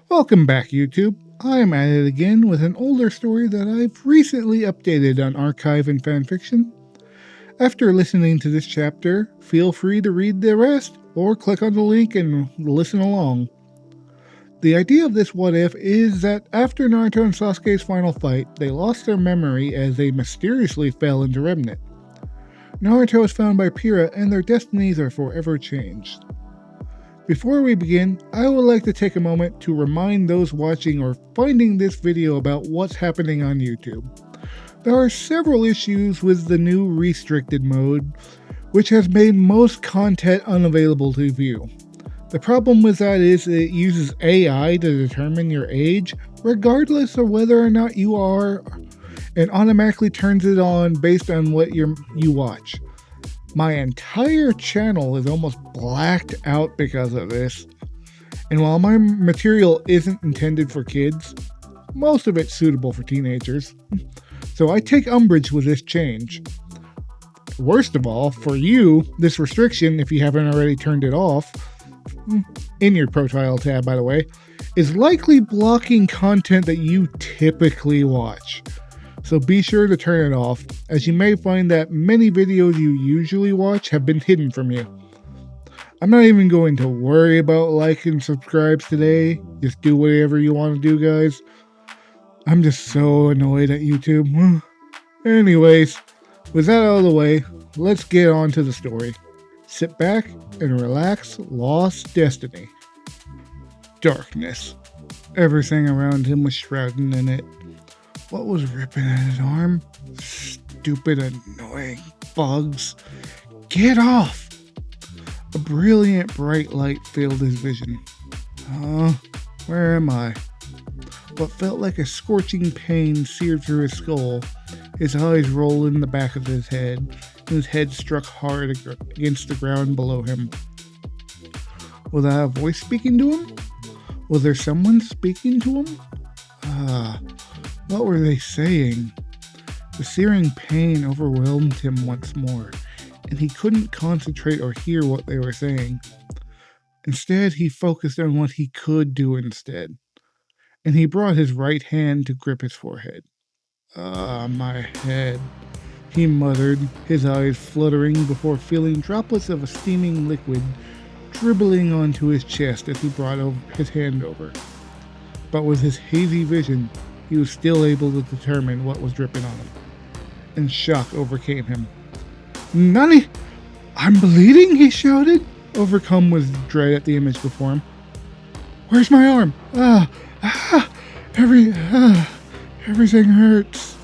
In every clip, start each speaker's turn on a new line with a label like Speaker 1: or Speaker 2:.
Speaker 1: Welcome back, YouTube. I'm at it again with an older story that I've recently updated on Archive and Fanfiction. After listening to this chapter, feel free to read the rest or click on the link and listen along. The idea of this what if is that after Naruto and Sasuke's final fight, they lost their memory as they mysteriously fell into Remnant. Naruto is found by Pyrrha and their destinies are forever changed. Before we begin, I would like to take a moment to remind those watching or finding this video about what's happening on YouTube. There are several issues with the new restricted mode, which has made most content unavailable to view. The problem with that is it uses AI to determine your age, regardless of whether or not you are, and automatically turns it on based on what you watch. My entire channel is almost blacked out because of this, and while my material isn't intended for kids, most of it's suitable for teenagers, so I take umbrage with this change. Worst of all, for you, this restriction, if you haven't already turned it off, in your profile tab by the way, is likely blocking content that you typically watch. So be sure to turn it off, as you may find that many videos you usually watch have been hidden from you. I'm not even going to worry about like and subscribes today. Just do whatever you want to do, guys. I'm just so annoyed at YouTube. Anyways, with that out of the way, let's get on to the story. Sit back and relax. Lost Destiny. Darkness. Everything around him was shrouded in it. What was ripping at his arm? Stupid, annoying bugs. Get off! A brilliant, bright light filled his vision. Where am I? What felt like a scorching pain seared through his skull. His eyes rolled in the back of his head, and his head struck hard against the ground below him. Was that a voice speaking to him? Was there someone speaking to him? What were they saying? The searing pain overwhelmed him once more, and he couldn't concentrate or hear what they were saying. Instead, he focused on what he could do instead, and he brought his right hand to grip his forehead. My head, he muttered, his eyes fluttering before feeling droplets of a steaming liquid dribbling onto his chest as he brought his hand over. But with his hazy vision, he was still able to determine what was dripping on him, and shock overcame him. "Nani? I'm bleeding?" he shouted, overcome with dread at the image before him. "Where's my arm? Everything hurts."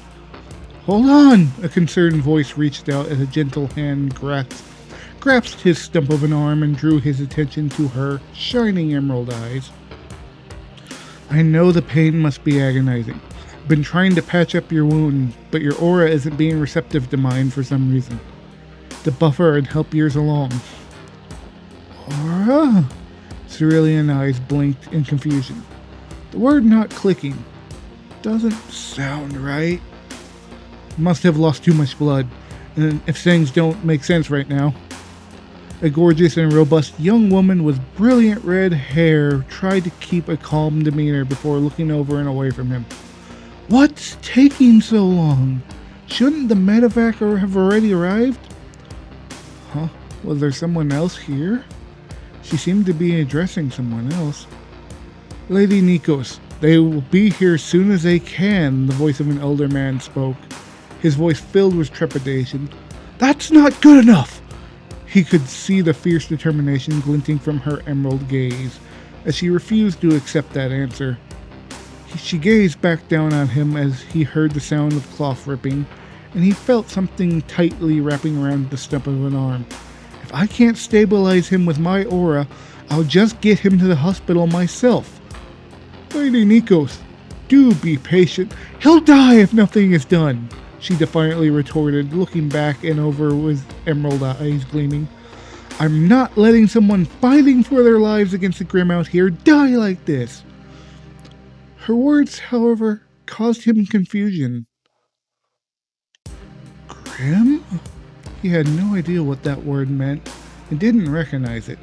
Speaker 1: "Hold on!" A concerned voice reached out as a gentle hand grasped his stump of an arm and drew his attention to her shining emerald eyes. "I know the pain must be agonizing. I've been trying to patch up your wound, but your aura isn't being receptive to mine for some reason. To buffer and help yours along." "Aura?" Cerulean eyes blinked in confusion. The word not clicking. Doesn't sound right. Must have lost too much blood, and if things don't make sense right now. A gorgeous and robust young woman with brilliant red hair tried to keep a calm demeanor before looking over and away from him. "What's taking so long? Shouldn't the medevac have already arrived?" Was there someone else here? She seemed to be addressing someone else. "Lady Nikos, they will be here soon as they can," the voice of an elder man spoke, his voice filled with trepidation. "That's not good enough!" He could see the fierce determination glinting from her emerald gaze, as she refused to accept that answer. She gazed back down on him as he heard the sound of cloth ripping, and he felt something tightly wrapping around the stump of an arm. "If I can't stabilize him with my aura, I'll just get him to the hospital myself." "Lady Nikos, do be patient. He'll die if nothing is done," she defiantly retorted, looking back and over with emerald eyes gleaming. "I'm not letting someone fighting for their lives against the Grim out here die like this." Her words, however, caused him confusion. Grim? He had no idea what that word meant and didn't recognize it.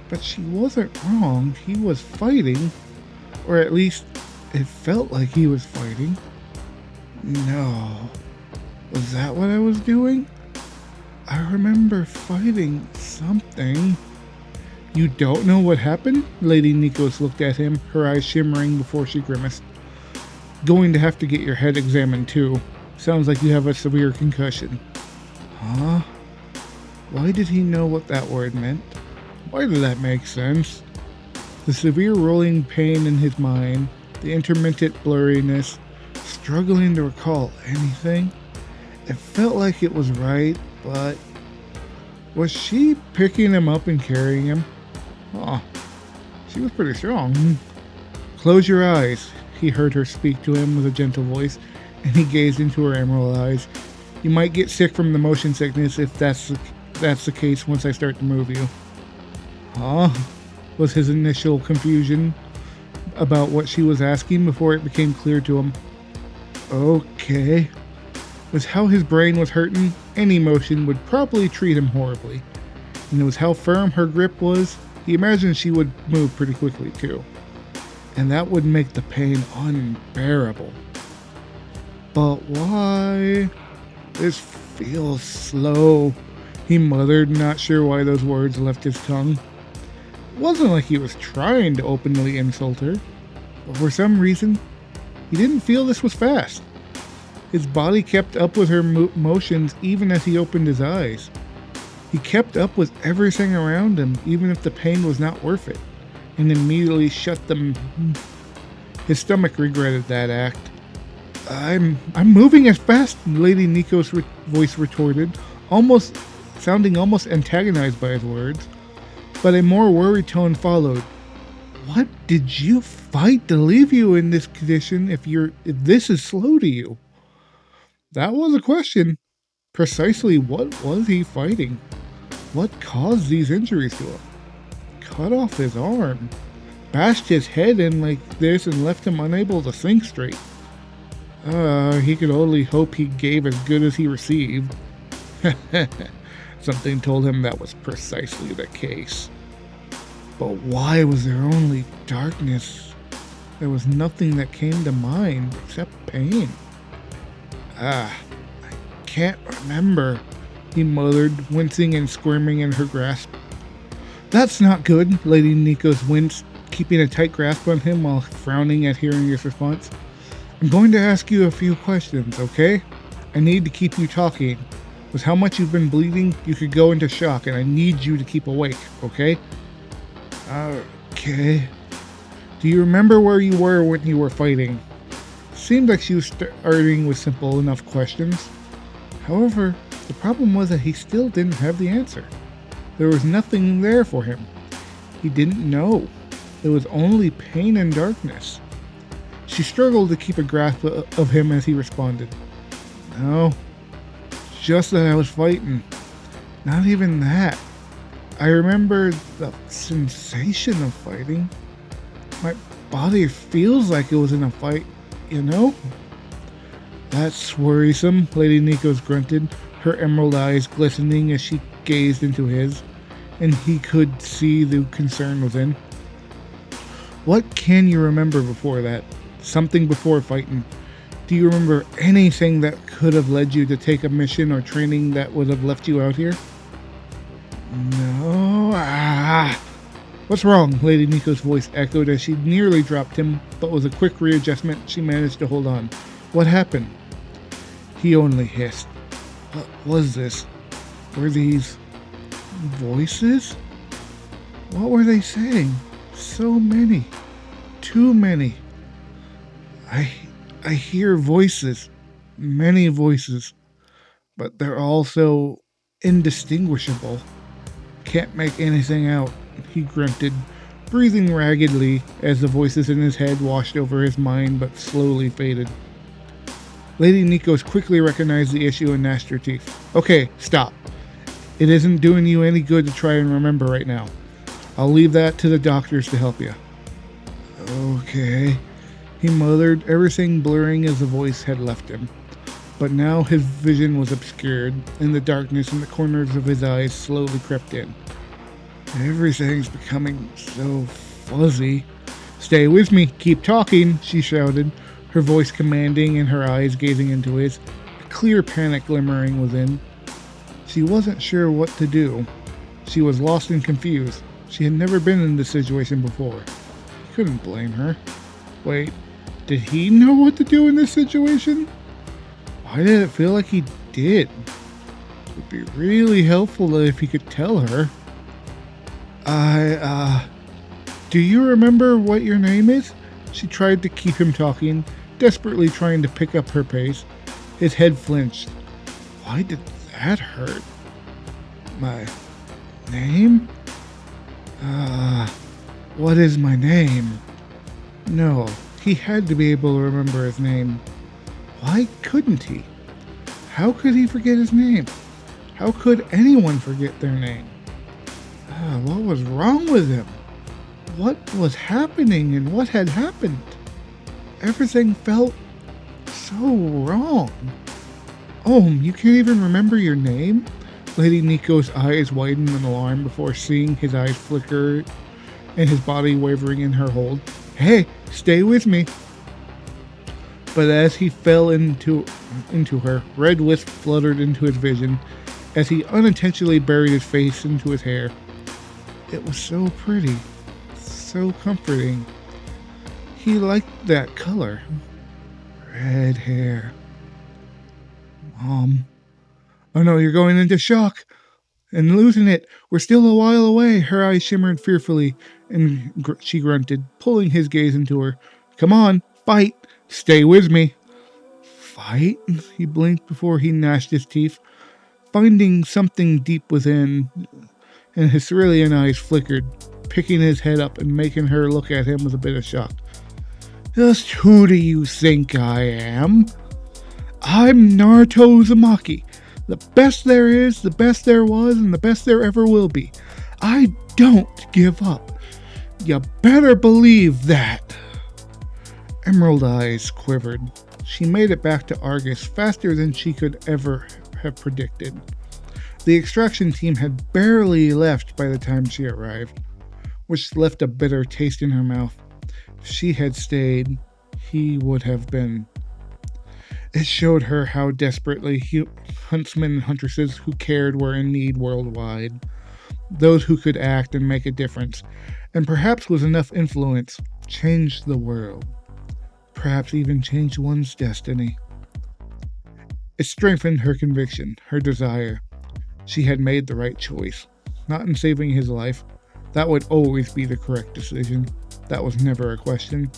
Speaker 1: But she wasn't wrong. He was fighting. Or at least, it felt like he was fighting. No. Was that what I was doing? I remember fighting something. You don't know what happened? Lady Nikos looked at him, her eyes shimmering before she grimaced. Going to have to get your head examined too. Sounds like you have a severe concussion. Huh? Why did he know what that word meant? Why did that make sense? The severe rolling pain in his mind, the intermittent blurriness, struggling to recall anything. It felt like it was right, but was she picking him up and carrying him? Oh, she was pretty strong. Close your eyes, he heard her speak to him with a gentle voice, and he gazed into her emerald eyes. You might get sick from the motion sickness if that's the case once I start to move you. Huh? Was his initial confusion about what she was asking before it became clear to him. Okay. Was how his brain was hurting, any motion would probably treat him horribly. And it was how firm her grip was, he imagined she would move pretty quickly too. And that would make the pain unbearable. But why? This feels slow, he muttered, not sure why those words left his tongue. It wasn't like he was trying to openly insult her, but for some reason, he didn't feel this was fast. His body kept up with her motions even as he opened his eyes. He kept up with everything around him, even if the pain was not worth it, and immediately shut them. His stomach regretted that act. I'm moving as fast, Lady Nikos' voice retorted, sounding almost antagonized by his words. But a more worried tone followed. What did you fight to leave you in this condition if this is slow to you? That was a question. Precisely what was he fighting? What caused these injuries to him? Cut off his arm, bashed his head in like this and left him unable to think straight. He could only hope he gave as good as he received. Something told him that was precisely the case. But why was there only darkness? There was nothing that came to mind except pain. I can't remember, he muttered, wincing and squirming in her grasp. That's not good, Lady Nikos winced, keeping a tight grasp on him while frowning at hearing his response. I'm going to ask you a few questions, okay? I need to keep you talking. With how much you've been bleeding, you could go into shock, and I need you to keep awake, okay? Okay. Do you remember where you were when you were fighting? Seemed like she was starting with simple enough questions. However, the problem was that he still didn't have the answer. There was nothing there for him. He didn't know. It was only pain and darkness. She struggled to keep a grasp of him as he responded. No, just that I was fighting. Not even that. I remember the sensation of fighting. My body feels like it was in a fight, you know? That's worrisome, Lady Nikos grunted, her emerald eyes glistening as she gazed into his, and he could see the concern within. What can you remember before that? Something before fighting. Do you remember anything that could have led you to take a mission or training that would have left you out here? No. What's wrong? Lady Nikos' voice echoed as she nearly dropped him, but with a quick readjustment, she managed to hold on. What happened? He only hissed. What was this? Were these voices? What were they saying? So many. Too many. I hear voices. Many voices. But they're all so indistinguishable. Can't make anything out, he grunted, breathing raggedly as the voices in his head washed over his mind but slowly faded. Lady Nikos quickly recognized the issue and gnashed her teeth. Okay, stop. It isn't doing you any good to try and remember right now. I'll leave that to the doctors to help you. Okay, he muttered, everything blurring as the voice had left him. But now his vision was obscured, and the darkness in the corners of his eyes slowly crept in. Everything's becoming so fuzzy. Stay with me, keep talking, she shouted, her voice commanding and her eyes gazing into his, a clear panic glimmering within. She wasn't sure what to do. She was lost and confused. She had never been in this situation before. He couldn't blame her. Wait, did he know what to do in this situation? Why did it feel like he did? It would be really helpful if he could tell her. Do you remember what your name is? She tried to keep him talking, desperately trying to pick up her pace. His head flinched. Why did that hurt? My name? What is my name? No, he had to be able to remember his name. Why couldn't he? How could he forget his name? How could anyone forget their name? What was wrong with him? What was happening and what had happened? Everything felt so wrong. Oh, you can't even remember your name? Lady Nico's eyes widened in alarm before seeing his eyes flicker and his body wavering in her hold. Hey, stay with me. But as he fell into her, red wisp fluttered into his vision as he unintentionally buried his face into his hair. It was so pretty, so comforting. He liked that color. Red hair. Mom. Oh no, you're going into shock and losing it. We're still a while away. Her eyes shimmered fearfully, and she grunted, pulling his gaze into her. Come on, fight. Stay with me. Fight? He blinked before he gnashed his teeth, finding something deep within, and his cerulean eyes flickered, picking his head up and making her look at him with a bit of shock. Just who do you think I am? I'm Naruto Uzumaki. The best there is, the best there was, and the best there ever will be. I don't give up. You better believe that. Emerald eyes quivered. She made it back to Argus faster than she could ever have predicted. The extraction team had barely left by the time she arrived, which left a bitter taste in her mouth. If she had stayed, he would have been. It showed her how desperately huntsmen and huntresses who cared were in need worldwide. Those who could act and make a difference, and perhaps with enough influence, change the world. Perhaps even change one's destiny. It strengthened her conviction, her desire. She had made the right choice. Not in saving his life. That would always be the correct decision. That was never a question.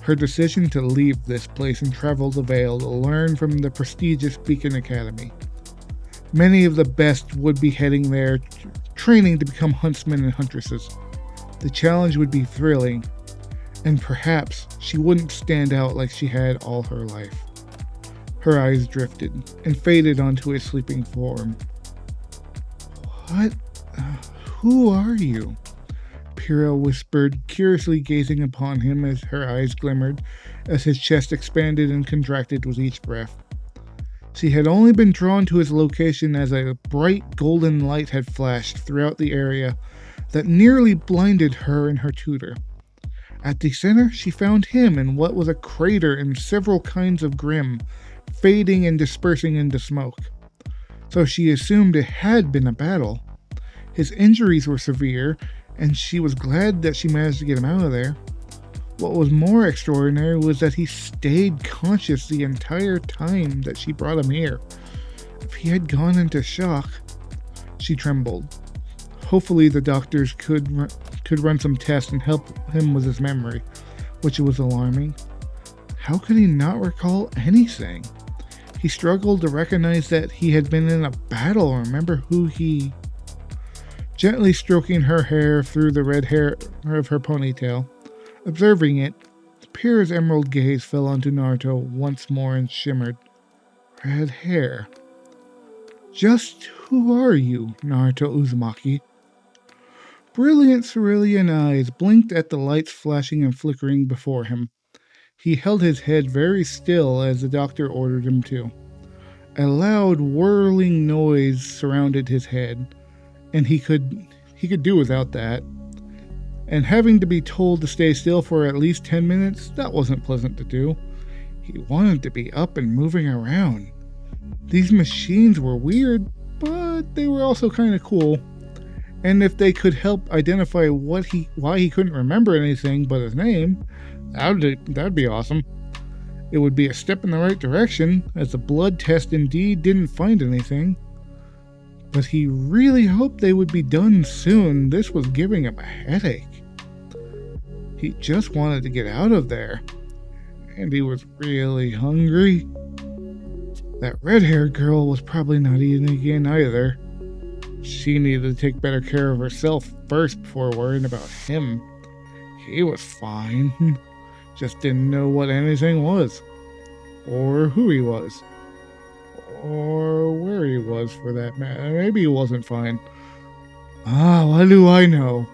Speaker 1: Her decision to leave this place and travel the Vale to learn from the prestigious Beacon Academy. Many of the best would be heading there, training to become huntsmen and huntresses. The challenge would be thrilling, and perhaps she wouldn't stand out like she had all her life. Her eyes drifted and faded onto his sleeping form. What? Who are you? Pyrrha whispered, curiously gazing upon him as her eyes glimmered, as his chest expanded and contracted with each breath. She had only been drawn to his location as a bright golden light had flashed throughout the area that nearly blinded her and her tutor. At the center, she found him in what was a crater and several kinds of grim, fading and dispersing into smoke. So she assumed it had been a battle. His injuries were severe, and she was glad that she managed to get him out of there. What was more extraordinary was that he stayed conscious the entire time that she brought him here. If he had gone into shock, she trembled. Hopefully the doctors could run some tests and help him with his memory, which was alarming. How could he not recall anything? He struggled to recognize that he had been in a battle or remember who he... Gently stroking her hair through the red hair of her ponytail, observing it, Pyrrha's emerald gaze fell onto Naruto once more and shimmered. Red hair. Just who are you, Naruto Uzumaki? Brilliant cerulean eyes blinked at the lights flashing and flickering before him. He held his head very still as the doctor ordered him to. A loud whirling noise surrounded his head, and he could do without that. and having to be told to stay still for at least 10 minutes, that wasn't pleasant to do. He wanted to be up and moving around. These machines were weird, but they were also kind of cool. And if they could help identify why he couldn't remember anything but his name, that'd be awesome. It would be a step in the right direction, as the blood test indeed didn't find anything. But he really hoped they would be done soon. This was giving him a headache. He just wanted to get out of there. And he was really hungry. That red-haired girl was probably not eating again either. She needed to take better care of herself first before worrying about him. He was fine. Just didn't know what anything was. Or who he was. Or where he was, for that matter. Maybe he wasn't fine. What do I know?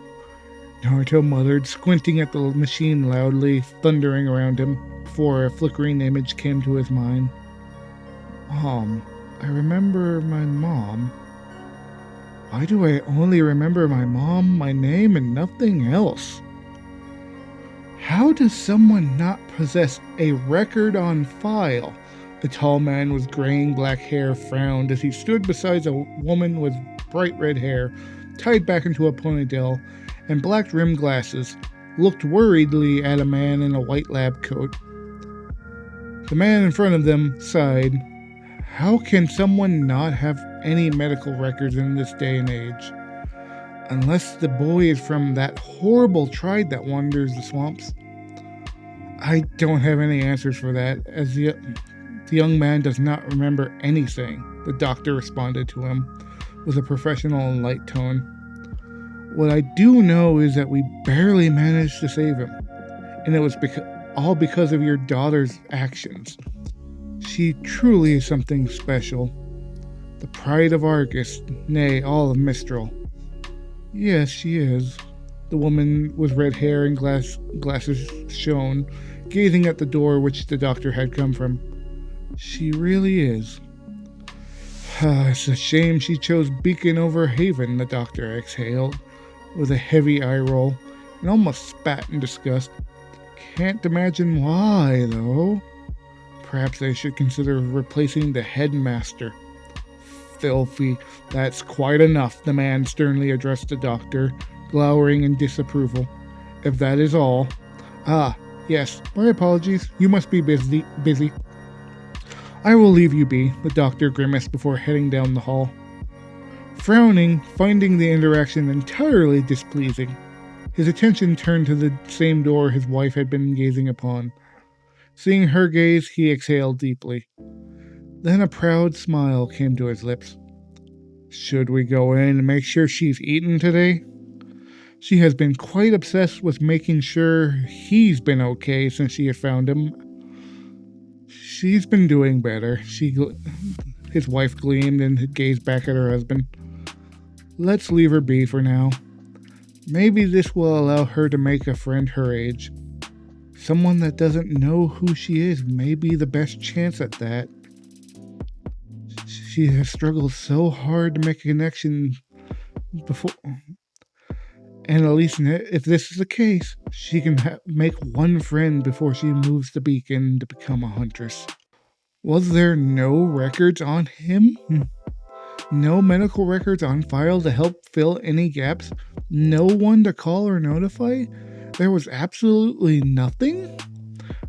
Speaker 1: Naruto muttered, squinting at the machine loudly, thundering around him, before a flickering image came to his mind. Mom. I remember my mom. Why do I only remember my mom, my name, and nothing else? How does someone not possess a record on file? The tall man with graying black hair frowned as he stood beside a woman with bright red hair, tied back into a ponytail, and black rimmed glasses, looked worriedly at a man in a white lab coat. The man in front of them sighed. How can someone not have any medical records in this day and age? Unless the boy is from that horrible tribe that wanders the swamps. I don't have any answers for that, as the young man does not remember anything, the doctor responded to him, with a professional and light tone. What I do know is that we barely managed to save him, and it was all because of your daughter's actions. She truly is something special. The pride of Argus, nay, all of Mistral. Yes, she is. The woman with red hair and glasses shone, gazing at the door which the doctor had come from. She really is. It's a shame she chose Beacon over Haven, the doctor exhaled, with a heavy eye roll, and almost spat in disgust. Can't imagine why, though. Perhaps they should consider replacing the headmaster. Filthy. That's quite enough, the man sternly addressed the doctor, glowering in disapproval. If that is all. Yes, my apologies. You must be busy. I will leave you be, the doctor grimaced before heading down the hall. Frowning, finding the interaction entirely displeasing, his attention turned to the same door his wife had been gazing upon. Seeing her gaze, he exhaled deeply. Then a proud smile came to his lips. Should we go in and make sure she's eaten today? She has been quite obsessed with making sure he's been okay since she had found him. She's been doing better. His wife gleamed and gazed back at her husband. Let's leave her be for now. Maybe this will allow her to make a friend her age. Someone that doesn't know who she is may be the best chance at that. She has struggled so hard to make a connection before. And at least if this is the case, she can make one friend before she moves the Beacon to become a huntress. Was there no records on him? No medical records on file to help fill any gaps? No one to call or notify? There was absolutely nothing?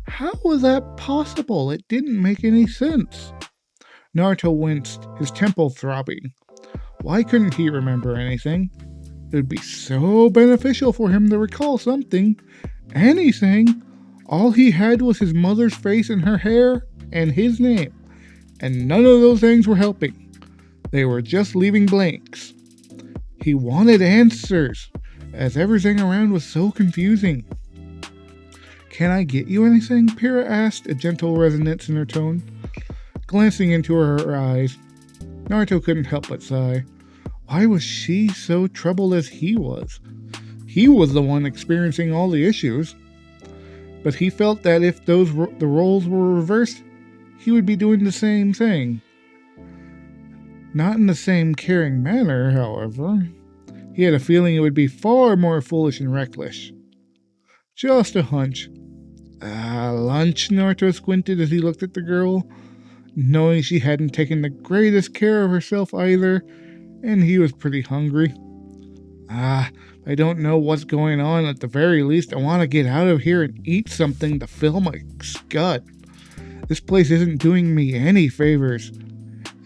Speaker 1: How was that possible? It didn't make any sense. Naruto winced, his temple throbbing. Why couldn't he remember anything? It would be so beneficial for him to recall something. Anything. All he had was his mother's face and her hair, and his name. And none of those things were helping. They were just leaving blanks. He wanted answers, as everything around was so confusing. Can I get you anything? Pyrrha asked, a gentle resonance in her tone. Glancing into her eyes, Naruto couldn't help but sigh. Why was she so troubled as he was? He was the one experiencing all the issues. But he felt that if the roles were reversed, he would be doing the same thing. Not in the same caring manner, however. He had a feeling it would be far more foolish and reckless. Just a hunch. Lunch, Naruto squinted as he looked at the girl, knowing she hadn't taken the greatest care of herself either, and he was pretty hungry. I don't know what's going on. At the very least, I want to get out of here and eat something to fill my gut. This place isn't doing me any favors,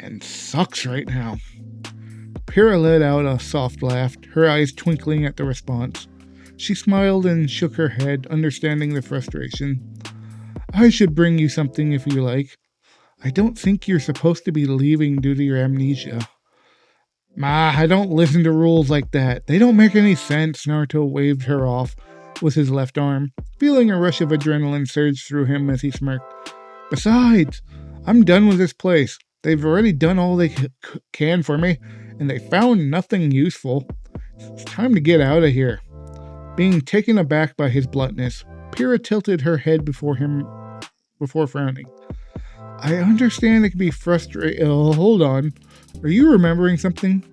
Speaker 1: and sucks right now. Pyrrha let out a soft laugh, her eyes twinkling at the response. She smiled and shook her head, understanding the frustration. I should bring you something if you like. I don't think you're supposed to be leaving due to your amnesia. I don't listen to rules like that. They don't make any sense. Naruto waved her off with his left arm, feeling a rush of adrenaline surge through him as he smirked. Besides, I'm done with this place. They've already done all they can for me, and they found nothing useful. It's time to get out of here. Being taken aback by his bluntness, Pyrrha tilted her head before frowning. I understand it can be frustrating. Hold on. Are you remembering something?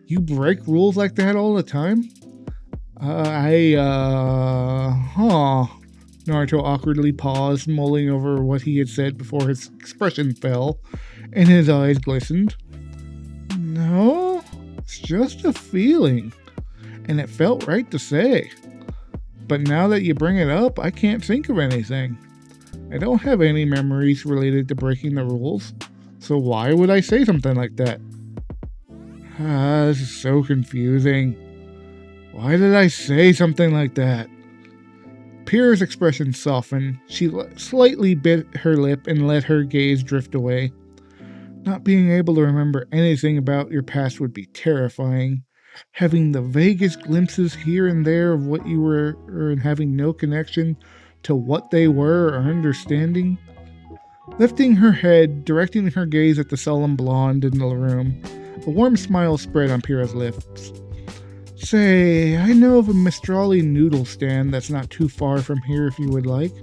Speaker 1: You break rules like that all the time? Naruto awkwardly paused, mulling over what he had said before his expression fell, and his eyes glistened. No, it's just a feeling, and it felt right to say. But now that you bring it up, I can't think of anything. I don't have any memories related to breaking the rules, so why would I say something like that? This is so confusing. Why did I say something like that? Pyrrha's expression softened. She slightly bit her lip and let her gaze drift away. Not being able to remember anything about your past would be terrifying. Having the vaguest glimpses here and there of what you were and having no connection to what they were or understanding. Lifting her head, directing her gaze at the solemn blonde in the room, a warm smile spread on Pyrrha's lips. Say, I know of a Mistrali noodle stand that's not too far from here if you would like.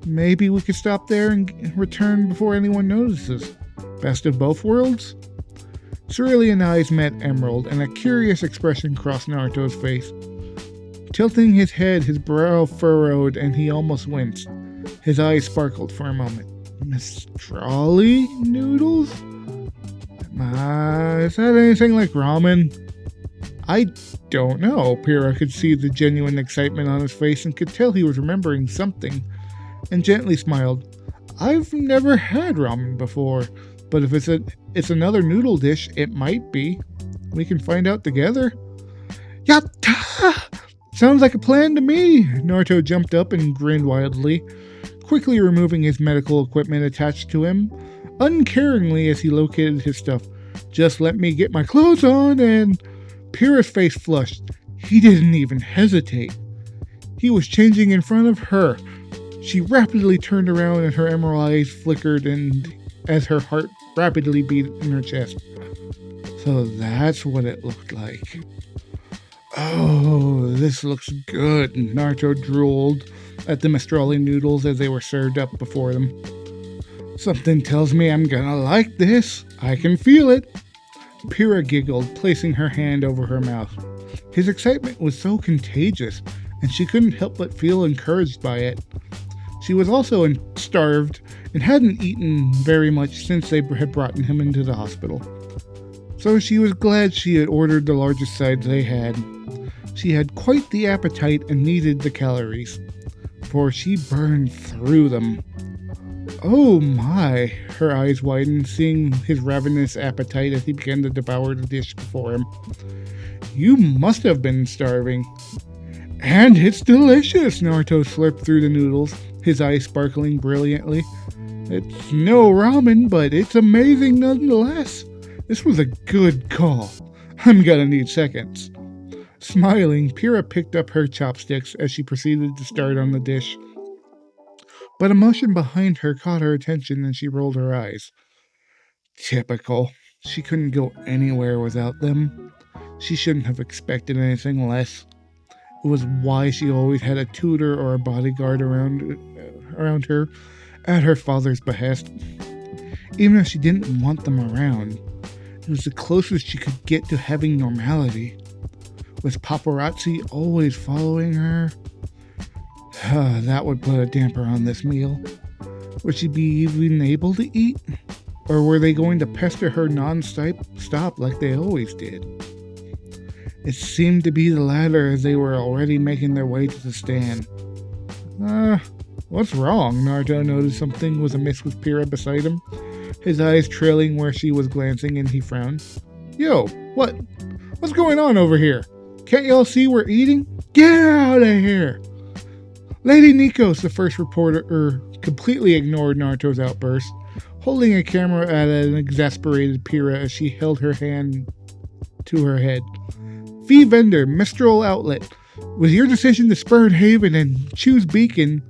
Speaker 1: Maybe we could stop there and return before anyone notices. Best of both worlds? Cerulean eyes met Emerald, and a curious expression crossed Naruto's face. Tilting his head, his brow furrowed, and he almost winced. His eyes sparkled for a moment. Mistrali noodles? Is that anything like ramen? I don't know. Pyrrha could see the genuine excitement on his face and could tell he was remembering something, and gently smiled. I've never had ramen before, but if it's another noodle dish, it might be. We can find out together. Yatta! Sounds like a plan to me. Naruto jumped up and grinned wildly, quickly removing his medical equipment attached to him, uncaringly as he located his stuff. Just let me get my clothes on, and Pyrrha's face flushed. He didn't even hesitate. He was changing in front of her. She rapidly turned around and her emerald eyes flickered and as her heart rapidly beat in her chest. So that's what it looked like. Oh, this looks good. Naruto drooled at the Mistrali noodles as they were served up before them. Something tells me I'm gonna like this. I can feel it. Pyrrha giggled, placing her hand over her mouth. His excitement was so contagious, and she couldn't help but feel encouraged by it. She was also starved and hadn't eaten very much since they had brought him into the hospital. So she was glad she had ordered the largest sides they had. She had quite the appetite and needed the calories, for she burned through them. Oh my, her eyes widened, seeing his ravenous appetite as he began to devour the dish before him. You must have been starving. And it's delicious, Naruto slurped through the noodles, his eyes sparkling brilliantly. It's no ramen, but it's amazing nonetheless. This was a good call. I'm gonna need seconds. Smiling, Pyrrha picked up her chopsticks as she proceeded to start on the dish. But a motion behind her caught her attention and she rolled her eyes. Typical. She couldn't go anywhere without them. She shouldn't have expected anything less. It was why she always had a tutor or a bodyguard around her at her father's behest. Even if she didn't want them around, it was the closest she could get to having normality. Was paparazzi always following her? That would put a damper on this meal. Would she be even able to eat? Or were they going to pester her non-stop like they always did? It seemed to be the latter as they were already making their way to the stand. What's wrong? Naruto noticed something was amiss with Pyrrha beside him, his eyes trailing where she was glancing, and he frowned. Yo, what's going on over here? Can't y'all see we're eating? Get out of here! Lady Nikos, the first reporter, completely ignored Naruto's outburst, holding a camera at an exasperated Pyrrha as she held her hand to her head. Fee vendor, Mistral outlet. With your decision to spurn Haven and choose Beacon,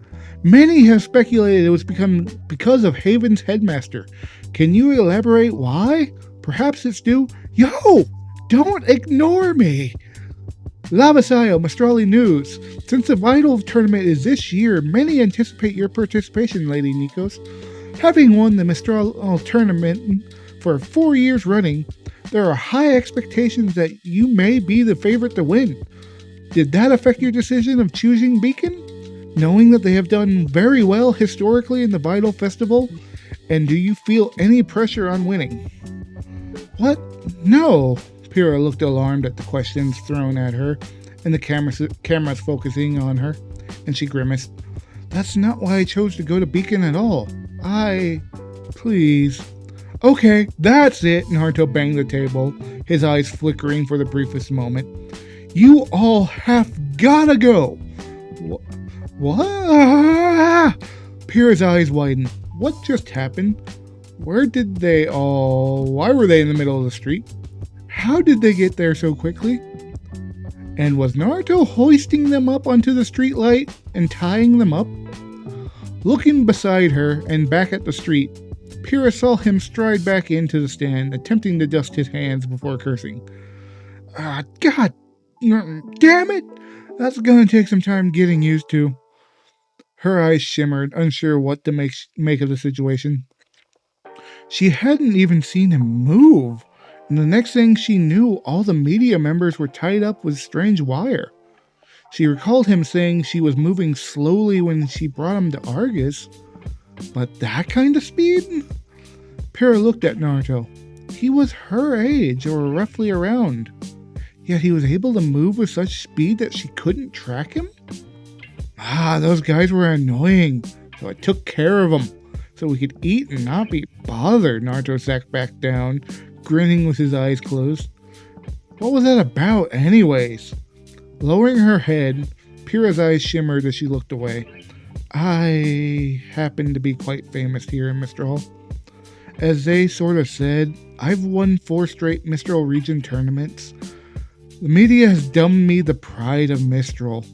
Speaker 1: many have speculated it was because of Haven's headmaster. Can you elaborate why? Perhaps it's due... Yo! Don't ignore me! Lavasayo, Mistrali News. Since the Vital tournament is this year, many anticipate your participation, Lady Nikos. Having won the Mistral tournament for 4 years running, there are high expectations that you may be the favorite to win. Did that affect your decision of choosing Beacon? Knowing that they have done very well historically in the Vital Festival? And do you feel any pressure on winning? What? No. Pyrrha looked alarmed at the questions thrown at her, and the cameras focusing on her, and she grimaced. That's not why I chose to go to Beacon at all. Please. Okay, that's it. Naruto banged the table, his eyes flickering for the briefest moment. You all have gotta go. What? Pyrrha's eyes widened. What just happened? Why were they in the middle of the street? How did they get there so quickly? And was Naruto hoisting them up onto the streetlight and tying them up? Looking beside her and back at the street, Pyrrha saw him stride back into the stand, attempting to dust his hands before cursing. God damn it! That's gonna take some time getting used to. Her eyes shimmered, unsure what to make of the situation. She hadn't even seen him move, and the next thing she knew, all the media members were tied up with strange wire. She recalled him saying she was moving slowly when she brought him to Argus, but that kind of speed? Pyrrha looked at Naruto. He was her age, or roughly around, yet he was able to move with such speed that she couldn't track him? Those guys were annoying, so I took care of them, so we could eat and not be bothered. Naruto sat back down, grinning with his eyes closed. What was that about, anyways? Lowering her head, Pyrrha's eyes shimmered as she looked away. I happen to be quite famous here in Mistral. As they sort of said, I've won 4 straight Mistral region tournaments. The media has dubbed me the pride of Mistral.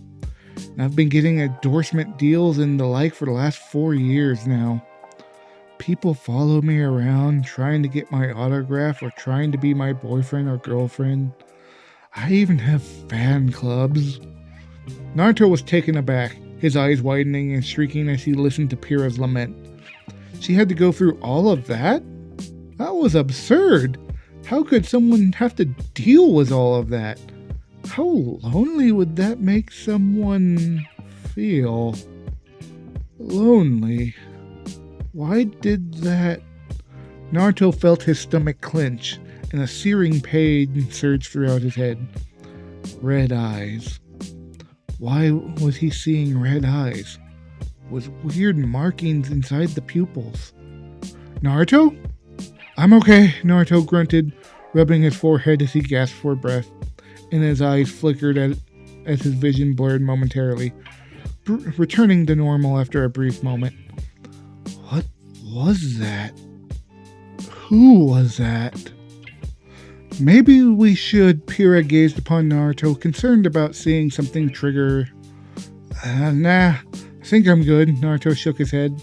Speaker 1: And I've been getting endorsement deals and the like for the last 4 years now. People follow me around trying to get my autograph or trying to be my boyfriend or girlfriend. I even have fan clubs. Naruto was taken aback, his eyes widening and shrieking as he listened to Pyrrha's lament. She had to go through all of that? That was absurd. How could someone have to deal with all of that? How lonely would that make someone feel? Lonely. Why did that? Naruto felt his stomach clench, and a searing pain surged throughout his head. Red eyes. Why was he seeing red eyes? With weird markings inside the pupils. Naruto? I'm okay, Naruto grunted, rubbing his forehead as he gasped for breath, and his eyes flickered as his vision blurred momentarily, returning to normal after a brief moment. What was that? Who was that? Maybe we should, Pyrrha gazed upon Naruto, concerned about seeing something trigger. Nah, I think I'm good. Naruto shook his head,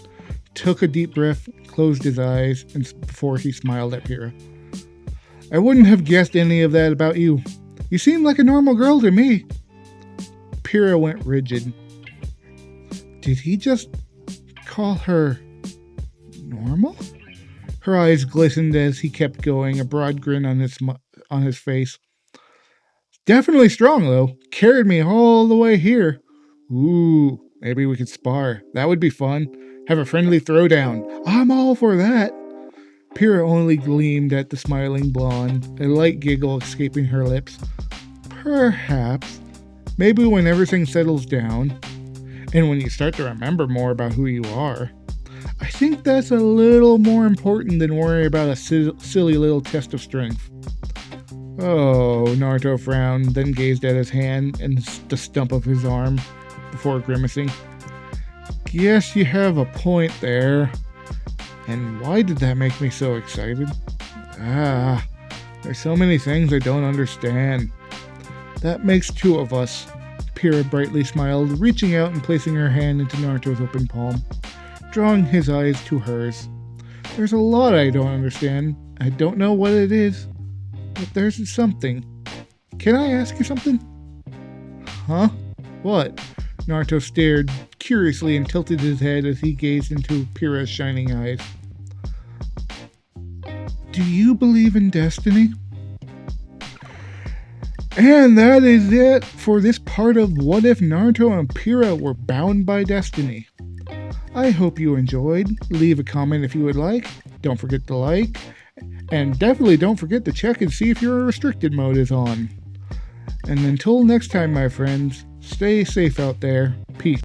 Speaker 1: took a deep breath, closed his eyes, and before he smiled at Pyrrha. I wouldn't have guessed any of that about you. You seem like a normal girl to me. Pyrrha went rigid. Did he just call her normal? Her eyes glistened as he kept going, a broad grin on his face. Definitely strong, though. Carried me all the way here. Ooh, maybe we could spar. That would be fun. Have a friendly throwdown. I'm all for that. Pyrrha only gleamed at the smiling blonde, a light giggle escaping her lips. Perhaps. Maybe when everything settles down, and when you start to remember more about who you are. I think that's a little more important than worrying about a silly little test of strength. Oh, Naruto frowned, then gazed at his hand and the stump of his arm before grimacing. Guess you have a point there. And why did that make me so excited? There's so many things I don't understand. That makes two of us. Pyrrha brightly smiled, reaching out and placing her hand into Naruto's open palm, drawing his eyes to hers. There's a lot I don't understand. I don't know what it is, but there's something. Can I ask you something? Huh? What? Naruto stared curiously and tilted his head as he gazed into Pyrrha's shining eyes. Do you believe in destiny? And that is it for this part of What If Naruto and Pyrrha Were Bound by Destiny. I hope you enjoyed. Leave a comment if you would like. Don't forget to like. And definitely don't forget to check and see if your restricted mode is on. And until next time, my friends, stay safe out there. Peace.